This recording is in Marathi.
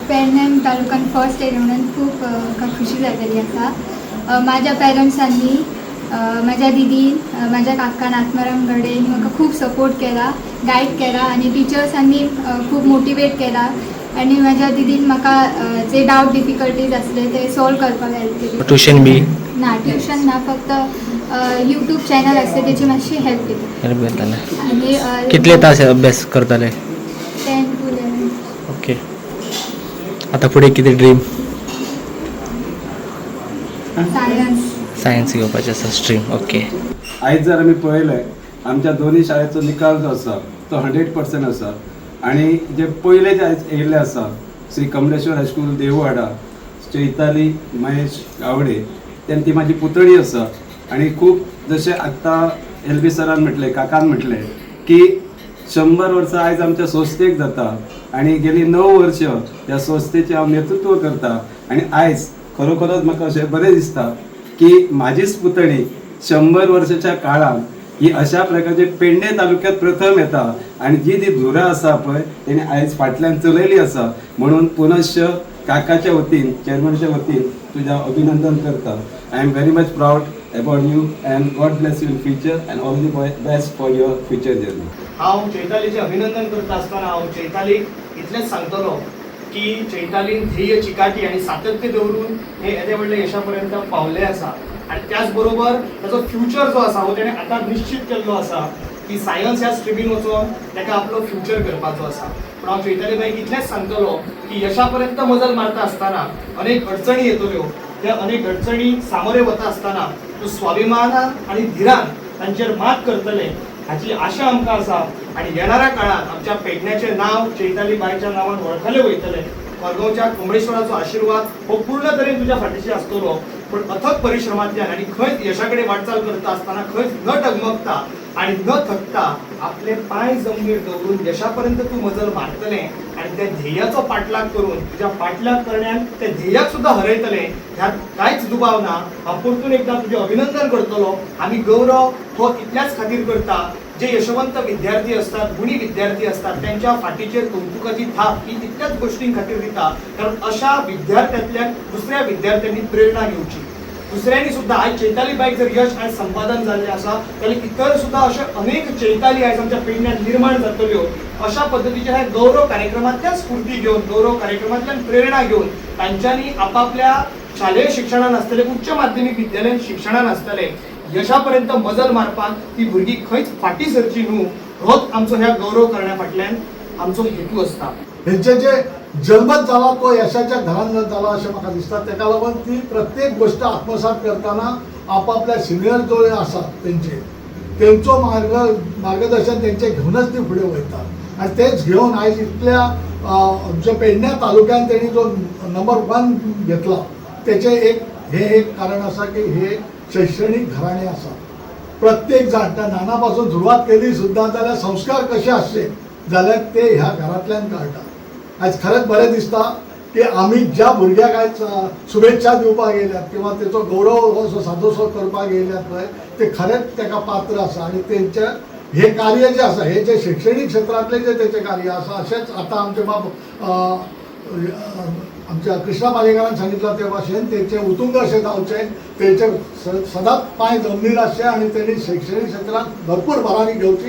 पेडणेम तालुक्यात फर्स्ट येयलें म्हणून खूब खुशी जाताली आसा. माझ्या पेरंट्सांनी, माझ्या दिदीन, माझ्या काकान आत्माराम गडे म्हाका खूब सपोर्ट केला, गायड केला आणि टिचर्सांनी खूब मोटिवेट केला आणि माझ्या दिदीन म्हाका जे डाउट डिफिकल्टीज असले ते सॉल्व करपाक हेल्प केली. ट्युशन बी ना ट्युशन ना, फक्त यूट्यूब चॅनल असते त्याची मातशी हेल्प केली. हेल्प करताले. आणि कितले तास अभ्यास करताले? 10 to 11. ओके. आता पुढे किती ड्रीम? सायन्स घेवपाचें आसा स्ट्रीम. ओके. आयज जर आमी पळयलें आमच्या दोन्ही शाळेचो निकाल जो आसा तो 100% आसा आणि जे पयले जे आयज येयल्ले आसा श्री कमलेश्वर हायस्कूल देववाडा, चैताली महेश गावडे ती माझी पुतणी आसा आणि खूप जशें आत्तां LB सरान म्हटलें, काकान म्हटलें की 100 वर्सां आयज आमच्या संस्थेक जाता आणि गेली 9 वर्ष ह्या संस्थेचें हांव नेतृत्व करता आणि आयज खरोखरच म्हाका अशें बरें दिसता की म्हाजीच पुतणी 100 वर्षाच्या काळान ही अशा प्रकारचे पेडणे तालुक्यात प्रथम येता आणि जी धुरा आसा पळय तेणे आयज फाटल्यान चलयली आसा. म्हणून पुनश्च काकाच्या वतीन, चेअरमॅनच्या वतीन तुझ्या अभिनंदन करता. I am very much proud about you and God bless you in future and all the best for your future journey. हांव चैतालीचे अभिनंदन करता आसतना हांव चैतालीक इतलेंच सांगतलो की चैतालीन ध्येय चिकाटी आणि सातत्य दवरून हे येदे व्हडले यशापर्यंत पावले आसा आणि त्याच बरोबर ताचो फ्युचर जो आसा हो तेणें आतां निश्चित केल्लो आसा की सायन्स ह्या स्ट्रिमीन वचून ताका आपलो फ्युचर करपाचो आसा. पूण हांव चैताली बाईक इतलेंच सांगतलो की यशापर्यंत मजल मारता आसतना अनेक अडचणी येतल्यो. त्या अनेक अडचणी सामोरे वता आसतना तूं स्वाभिमानान आणि धिरान तांचेर मात करतले हाची आशा आमकां आसा आणि येणाऱ्या काळात आमच्या पेडण्याचें नांव चैताली बाईच्या नांवान वळखले वयतले. मडगांवच्या कुंभळेश्वराचो आशिर्वाद हो पूर्ण तरेन तुज्या फाटीशी आसतलो. पण अथक परिश्रमांतल्यान आणि खंयच यशाकडे वाटचाल करता आसतना खंयच न डगमगता आणि न थकता आपले पांय जमनीर दवरून यशापर्यंत तूं मजल मारतले आणि त्या ध्येयाचो पाठलाग करून तुज्या पाठलाग करण्यान त्या ध्येयाक सुद्धा हरयतले ह्यात कांयच दुबाव ना. हांव परतून एकदां तुजें अभिनंदन करतलो. आमी गौरव हो इतल्याच खातीर करता जे यशवंत विद्यार्थी असतात, गुणी विद्यार्थी असतात त्यांच्या फाटीचेर कौतुकाची थाप ही तितल्याच गोष्टीं खातीर दिता. कारण अशा विद्यार्थ्यांतल्यान दुसऱ्या विद्यार्थ्यांनी प्रेरणा घेवची. दुसऱ्यांनी सुद्धा आज चैताली बाईक जर यश आणि संपादन झाले असा जाल्यार इतर सुद्धा अशा अनेक चैताली आयज आमच्या पेडण्यात निर्माण जातल्यो. अशा पद्धतीच्या ह्या गौरव कार्यक्रमांतल्यान स्फूर्ती घेवन, गौरव कार्यक्रमांतल्यान प्रेरणा घेवन तांच्यांनी आपापल्या शालेय शिक्षणान आसतले, उच्च माध्यमीक विद्यालयीन शिक्षणान आसतले यशापर्यंत मजल मारपाक ती भुरगीं खंयच फाटी सरची न्हू होच आमचो ह्या गौरव करण्या फाटल्यान आमचो हेतू असता. हेंचे जे जन्मच झाला तो यशाच्या घरान झाला अशें म्हाका दिसता. ताका लागून ती प्रत्येक गोष्ट आत्मसात करतना आपापल्या सिनियर जो आसात तेंचो मार्गदर्शन तेंचे घेवनच ती फुडें वयता आनी तेच घेवन आयज इतल्या आमच्या पेडण्या तालुक्यान तेणी जो नंबर 1 घेतला तेचे एक कारण आसा की हे शैक्षणिक घराणे आसा. प्रत्येक जाण त्या नानापासून सुरवात केली सुद्दां जाल्यार संस्कार कशे आसचे जाल्यार ते ह्या घरांतल्यान कळटा. आयज खरेंच बरें दिसता की आमी ज्या भुरग्याक आयज शुभेच्छा दिवपाक येयल्यात किंवा तेचो गौरव असो सादोसो करपाक येयल्यात पळय ते खरेंच ताका पात्र आसा आणि तेंचे हे कार्य जे आसा हे जे शैक्षणिक क्षेत्रांतले जे तेचे कार्य आसा अशेंच आतां आमचे बाब आमच्या कृष्णा पालेकरान सांगितलं ते भाशेन तेंचे उतुंग अशें जावचे, तेंचे सदांच पांय जमनीर आसचे आणि त्यांनी शैक्षणिक क्षेत्रात भरपूर भरारी घेवची